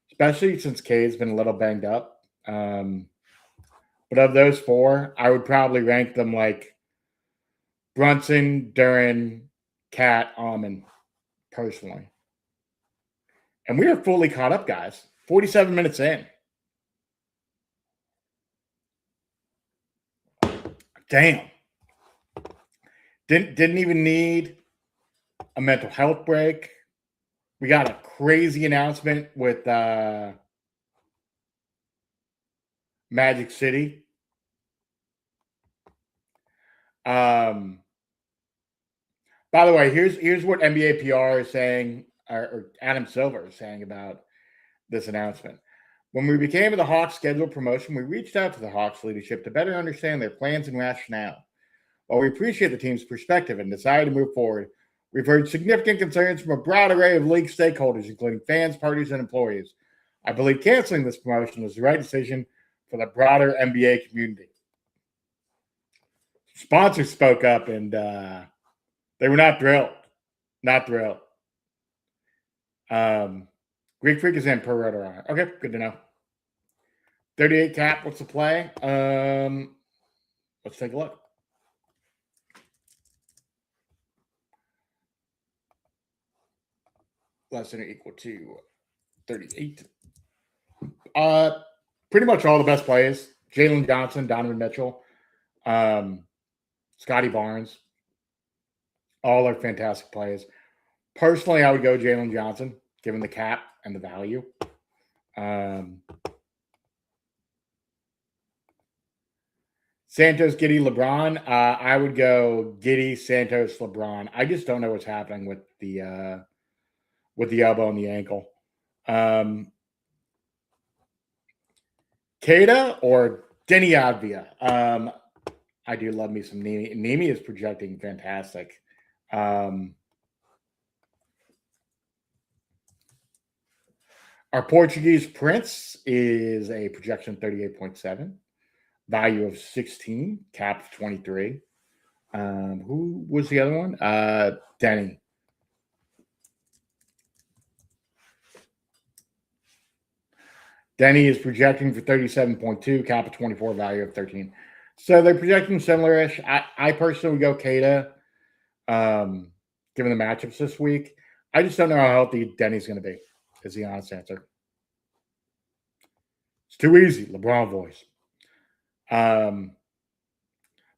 especially since Cade's been a little banged up. But of those four, I would probably rank them like Brunson, Duran, Cat, Amon, personally. And we are fully caught up, guys. 47 minutes in. Damn. Didn't even need a mental health break. We got a crazy announcement with Magic City. By the way, here's what NBA PR is saying, or Adam Silver is saying about this announcement. When we became the Hawks scheduled promotion, we reached out to the Hawks leadership to better understand their plans and rationale. While we appreciate the team's perspective and decided to move forward, we've heard significant concerns from a broad array of league stakeholders, including fans, parties, and employees. I believe canceling this promotion was the right decision for the broader NBA community. Sponsors spoke up, and they were not thrilled. Not thrilled. Greek Freak is in per rotor. Okay, good to know. 38 cap. What's the play? Let's take a look. Less than or equal to 38. Pretty much all the best plays. Jalen Johnson, Donovan Mitchell, Scotty Barnes. All are fantastic plays. Personally, I would go Jalen Johnson, given the cap and the value. Santos, Giddey, LeBron. I would go Giddey, Santos, LeBron. I just don't know what's happening with the elbow and the ankle. Keita or Denny Advia. I do love me some Nemi. Nemi is projecting fantastic. Our Portuguese Prince is a projection 38.7, value of 16, cap of 23. Who was the other one? Denny. Denny is projecting for 37.2, cap of 24, value of 13. So they're projecting similar-ish. I personally would go Keita, given the matchups this week. I just don't know how healthy Denny's going to be, is the honest answer. It's too easy, LeBron voice. But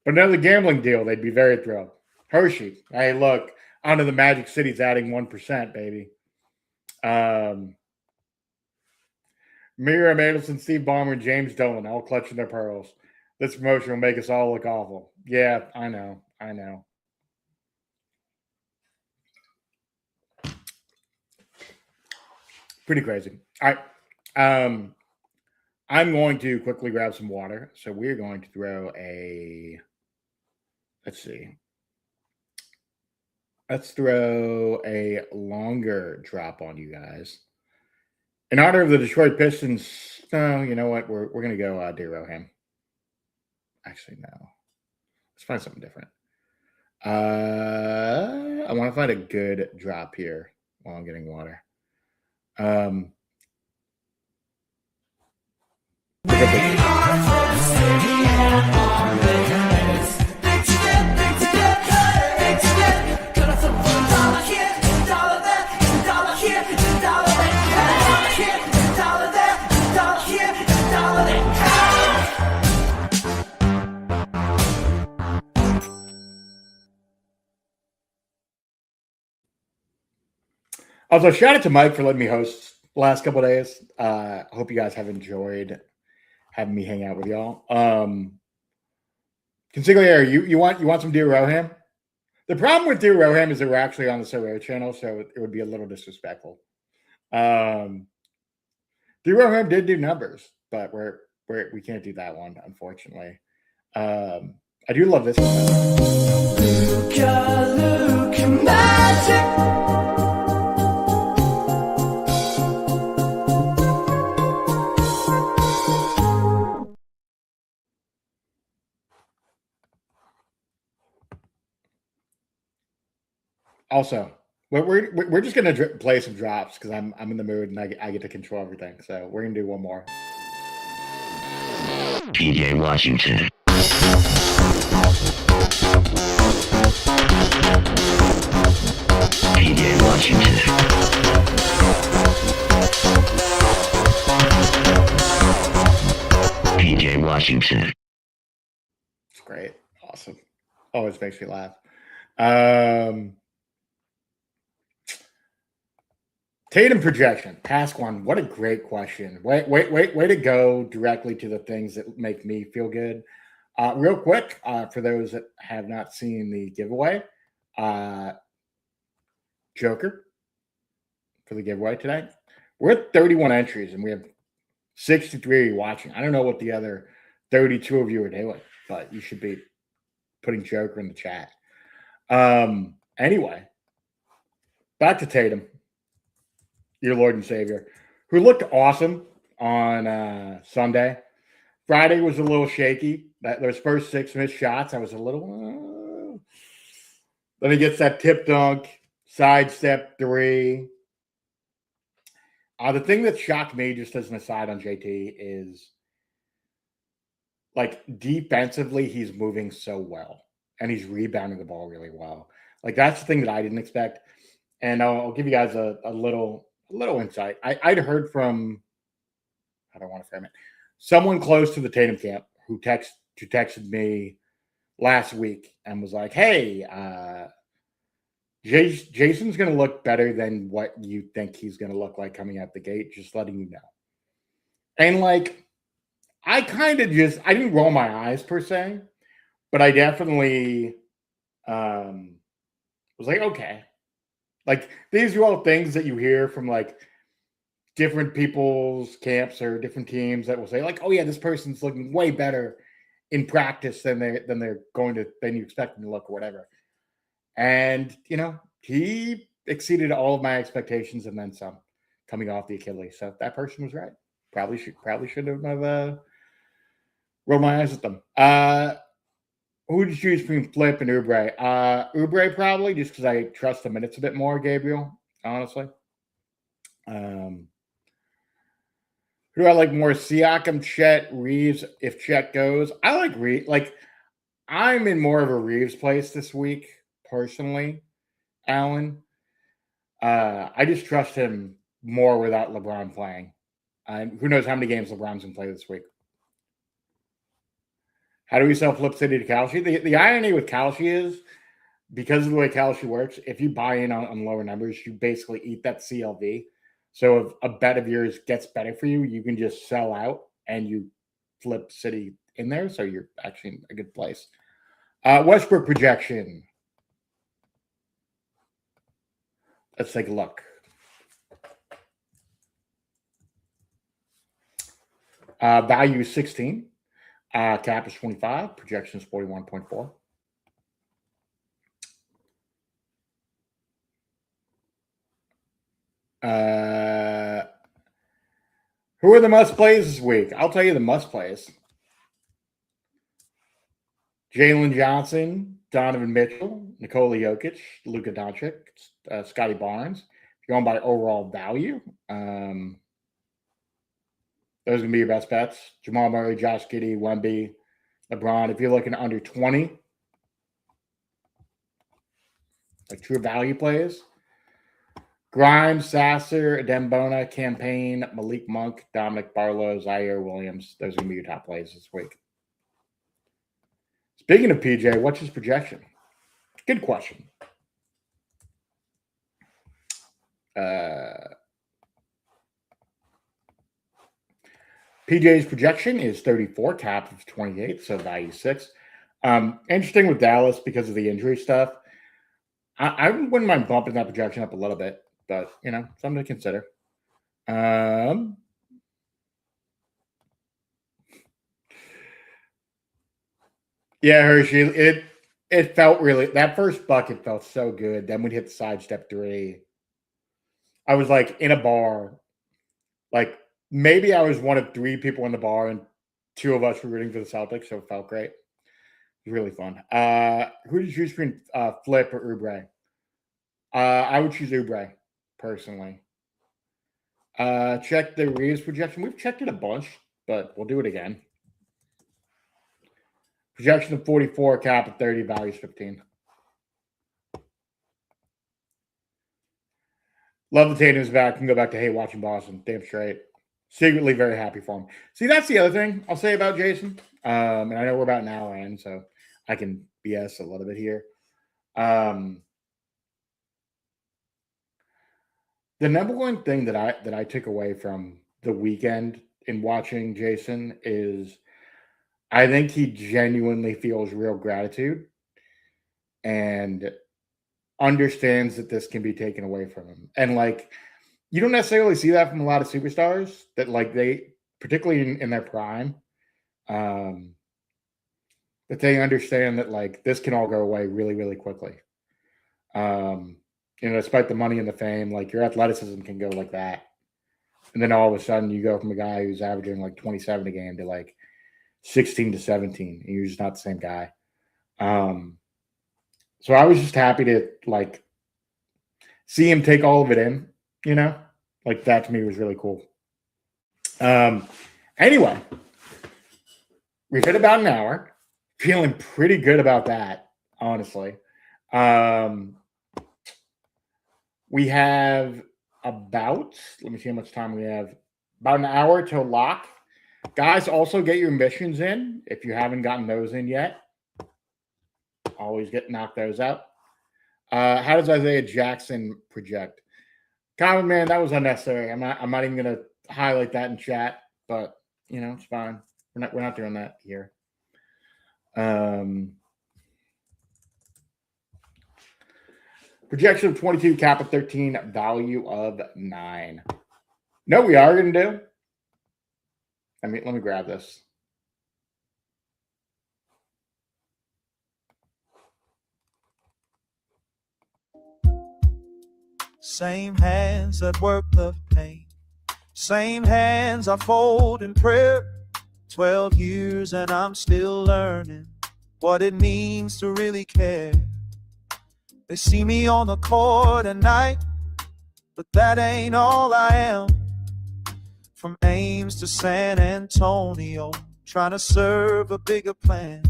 another gambling deal, they'd be very thrilled. Hershey. Hey, look, onto the Magic City's adding 1%, baby. Miriam Adelson, Steve Ballmer, and James Dolan all clutching their pearls. This promotion will make us all look awful. Yeah, I know. Pretty crazy. All right. I'm going to quickly grab some water. So we're going to throw let's see. Let's throw a longer drop on you guys. In honor of the Detroit Pistons, no, you know what? We're going to go Deroham. Actually, no. Let's find something different. I want to find a good drop here while I'm getting water. Also, shout out to Mike for letting me host the last couple of days. Hope you guys have enjoyed having me hang out with y'all. Consigliere, you want some Dear Roham? The problem with Dear Roham is that we're actually on the Sorare channel, so it would be a little disrespectful. Dear Roham did do numbers, but we can't do that one, unfortunately. I do love this one. Luca, magic. Also, we're just gonna play some drops because I'm in the mood and I get to control everything. So we're gonna do one more. PJ Washington. PJ Washington. PJ Washington. It's great. Awesome. Always makes me laugh. Tatum projection. Ask one. What a great question. Way to go directly to the things that make me feel good. Real quick, for those that have not seen the giveaway, Joker for the giveaway today. We're at 31 entries and we have 63 watching. I don't know what the other 32 of you are doing, but you should be putting Joker in the chat. Anyway, back to Tatum, your Lord and Savior, who looked awesome on Sunday. Friday was a little shaky. Those first 6 missed shots, I was a little. Then he gets that tip dunk, sidestep 3. The thing that shocked me, just as an aside on JT, is like defensively, he's moving so well and he's rebounding the ball really well. Like that's the thing that I didn't expect. And I'll give you guys a little insight. I'd heard from, I don't want to frame it, someone close to the Tatum camp who texted me last week and was like, "Hey, Jason's going to look better than what you think he's going to look like coming out the gate. Just letting you know." And like, I kind of I didn't roll my eyes per se, but I definitely was like, okay. Like these are all things that you hear from like different people's camps or different teams that will say like, "Oh yeah, this person's looking way better in practice than they're going to than you expect them to look," or whatever. And he exceeded all of my expectations and then some, coming off the Achilles. So that person was right. Probably should have rolled my eyes at them. Who would you choose between Flip and Oubre? Oubre probably, just because I trust the minutes a bit more, Gabriel, honestly. Who do I like more? Siakam, Chet, Reeves, if Chet goes. I like Reeves. Like, I'm in more of a Reeves place this week, personally, Alan. I just trust him more without LeBron playing. Who knows how many games LeBron's going to play this week. How do we sell Flip City to Kalshi? The irony with Kalshi is, because of the way Kalshi works, if you buy in on lower numbers, you basically eat that CLV. So if a bet of yours gets better for you, you can just sell out and you flip City in there. So you're actually in a good place. Westbrook projection. Let's take a look. Value is 16. Cap is 25. Projection is 41.4. Who are the must plays this week? I'll tell you the must plays. Jalen Johnson, Donovan Mitchell, Nikola Jokic, Luka Doncic, Scotty Barnes. If you're going by overall value, those are going to be your best bets. Jamal Murray, Josh Giddey, Wemby, LeBron. If you're looking under 20, like true value plays, Grimes, Sasser, Dembona, Campaign, Malik Monk, Dominic Barlow, Zaire Williams. Those are going to be your top plays this week. Speaking of PJ, what's his projection? Good question. PJ's projection is 34, cap of 28, so value 6. Interesting with Dallas because of the injury stuff. I wouldn't mind bumping that projection up a little bit, but, something to consider. Yeah, Hershey, it felt really, that first bucket felt so good. Then we'd hit the sidestep 3. I was like in a bar, like maybe I was one of 3 people in the bar and 2 of us were rooting for the Celtics, so it felt great. It was really fun. Who did you choose between Flip or Oubre? I would choose Oubre, personally. Check the Reeves projection. We've checked it a bunch, but we'll do it again. Projection of 44, cap of 30, values 15. Love the Tatum's back. Can go back to hate watching Boston. Damn straight. Secretly very happy for him. See, that's the other thing I'll say about Jason. And I know we're about an hour in, so I can BS a little bit here. The number one thing that I took away from the weekend in watching Jason is I think he genuinely feels real gratitude and understands that this can be taken away from him. And like, you don't necessarily see that from a lot of superstars that like they, particularly in their prime, that they understand that like this can all go away really, really quickly. Despite the money and the fame, like your athleticism can go like that. And then all of a sudden you go from a guy who's averaging like 27 a game to like 16 to 17. And you're just not the same guy. So I was just happy to like see him take all of it in, like that to me was really cool. Anyway, we've hit about an hour. Feeling pretty good about that, honestly. We have let me see how much time we have. About an hour till lock. Guys, also get your missions in if you haven't gotten those in yet. Always knock those out. How does Isaiah Jackson project? Common man, that was unnecessary. I'm not even gonna highlight that in chat, but it's fine. We're not doing that here. Projection of 22, cap of 13, value of 9. No, we are gonna do. Let me grab this. Same hands that work the pain, same hands I fold in prayer. 12 years and I'm still learning what it means to really care. They see me on the court at night, but that ain't all I am. From Ames to San Antonio, trying to serve a bigger plan.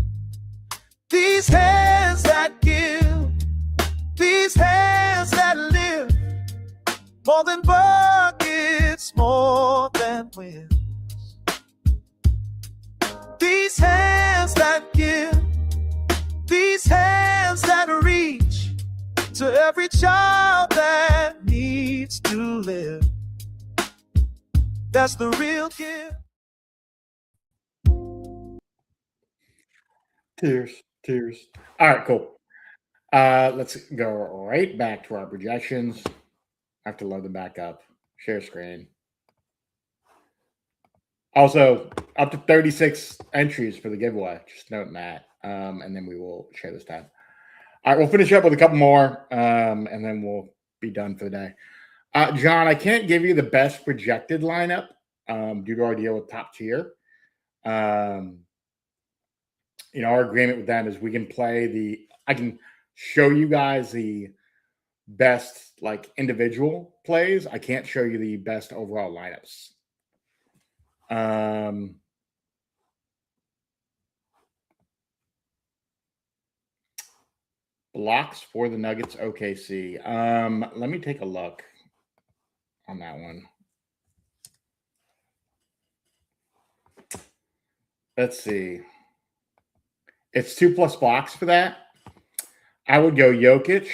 These hands that give, these hands that live, more than buckets, more than wins. These hands that give, these hands that reach to every child that needs to live. That's the real gift. Tears. All right, cool. Let's go right back to our projections. I have to load them back up. Share screen. Also, up to 36 entries for the giveaway. Just noting that. And then we will share this time. All right, we'll finish up with a couple more, and then we'll be done for the day. John, I can't give you the best projected lineup due to our deal with Top Tier. our agreement with them is we can play I can show you guys the best like individual plays. I can't show you the best overall lineups. Blocks for the Nuggets OKC. Let me take a look on that one. Let's see. It's 2+ blocks for that. I would go Jokic.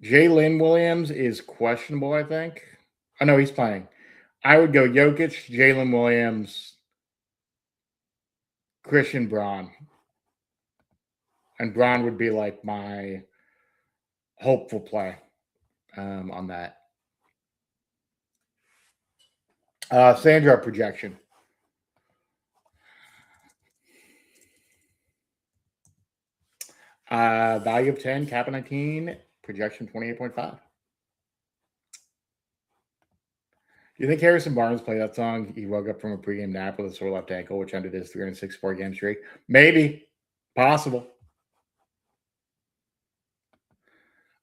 Jalen Williams is questionable, I think. Oh, no, he's playing. I would go Jokic, Jalen Williams, Christian Braun. And Braun would be like my hopeful play on that. Sandra projection. Value of 10, cap of 19, projection 28.5. Do you think Harrison Barnes played that song? He woke up from a pregame nap with a sore left ankle, which ended his 364 game streak. Maybe. Possible.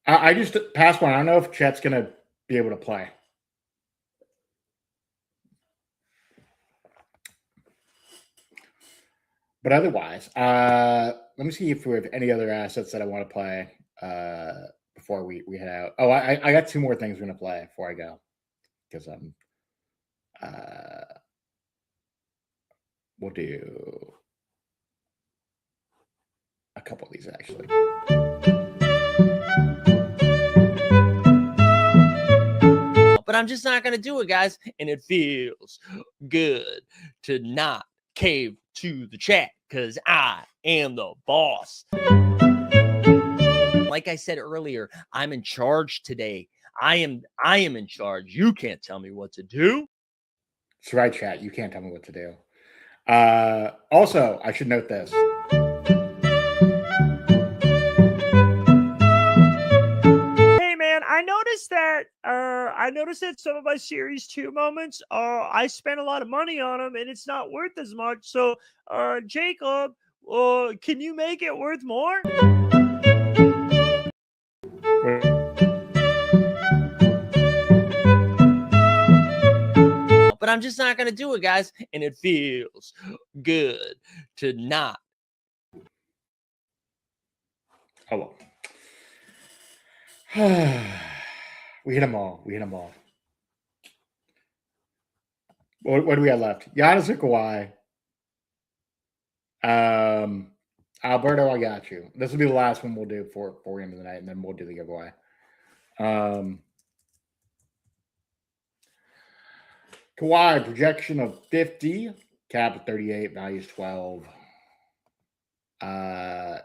I just passed one. I don't know if Chet's going to be able to play. But otherwise, let me see if we have any other assets that I want to play before we head out. Oh, I got 2 more things we're going to play before I go. Because we'll do a couple of these actually. But I'm just not going to do it, guys. And it feels good to not cave to the chat because I am the boss. Like I said earlier, I'm in charge today. I am in charge. You can't tell me what to do. That's right, chat. You can't tell me what to do. Also, I should note this. Hey man, I noticed that some of my series 2 moments, I spent a lot of money on them and it's not worth as much. So, Jacob, can you make it worth more? But I'm just not going to do it, guys. And it feels good to not. Oh, well. We hit them all. What do we have left? Giannis or Kawhi? Alberto, I got you. This will be the last one we'll do for the end of the night, and then we'll do the giveaway. Kawhi, projection of 50, cap of 38, values 12. And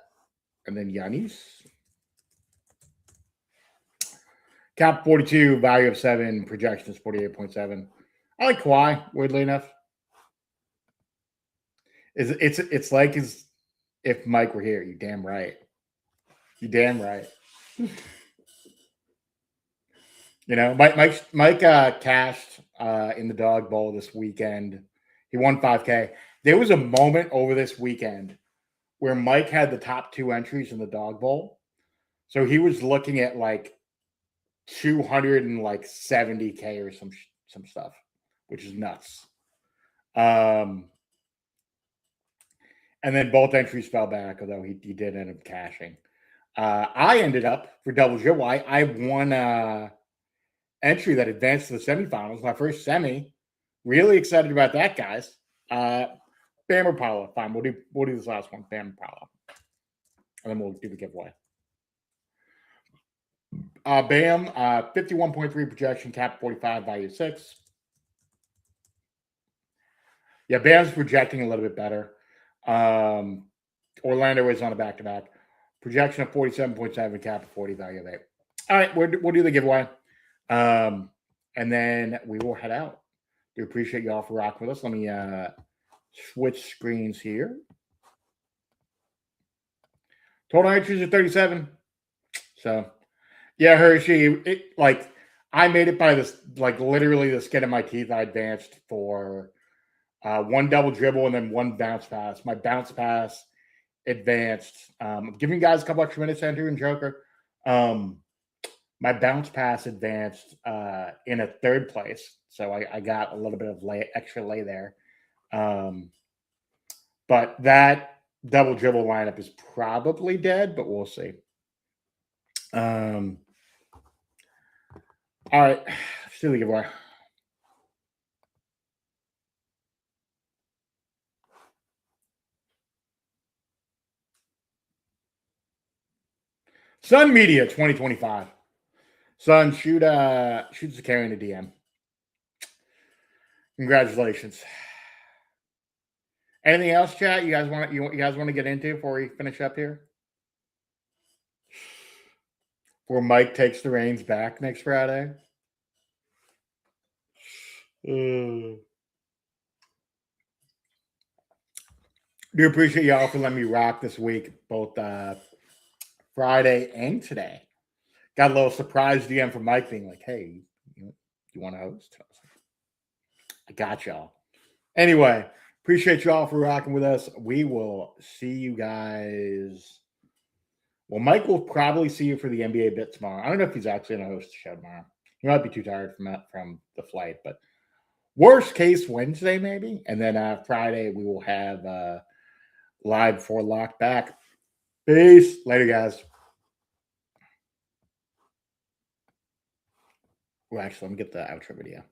then Giannis. Cap 42, value of 7, projection is 48.7. I like Kawhi, weirdly enough. It's like if Mike were here. You damn right. Mike cashed in the dog bowl this weekend. He won $5K. There was a moment over this weekend where Mike had the top 2 entries in the dog bowl. So he was looking at like 270K or some stuff, which is nuts. And then both entries fell back, although he did end up cashing. I ended up for double giveaway. I won entry that advanced to the semifinals. My first semi. Really excited about that, guys. Bam or Paolo. Fine, we'll do this last one. Bam or Paolo, and then we'll do the giveaway. Bam, 51.3 projection, cap 45, value 6. Yeah, Bam's projecting a little bit better. Orlando is on a back-to-back. Projection of 47.7, cap of 40, value of 8. All right, we'll do the giveaway. And then we will head out. We appreciate y'all for rocking with us. Let me switch screens here. Total entries are 37. So, yeah, Hershey, I made it by this, like literally the skin of my teeth. I advanced for one double dribble and then one bounce pass. My bounce pass advanced. I'm giving guys a couple extra minutes to enter in Joker. My bounce pass advanced in a third place. So I got a little bit of extra lay there. But that double dribble lineup is probably dead, but we'll see. All right. Let's do the giveaway. Sun Media 2025. Sun, shoot the carry in the DM. Congratulations. Anything else, chat? You guys want to get into before we finish up here? Before Mike takes the reins back next Friday. Do appreciate y'all for letting me rock this week, both Friday and today. Got a little surprise DM from Mike being like, hey, you want to host? I got y'all. Anyway, appreciate y'all for rocking with us. We will see you guys. Well, Mike will probably see you for the NBA bit tomorrow. I don't know if he's actually going to host the show tomorrow. He might be too tired from the flight, but worst case Wednesday maybe. And then Friday we will have live before locked back. Peace. Later, guys. Well, actually, let me get the outro video.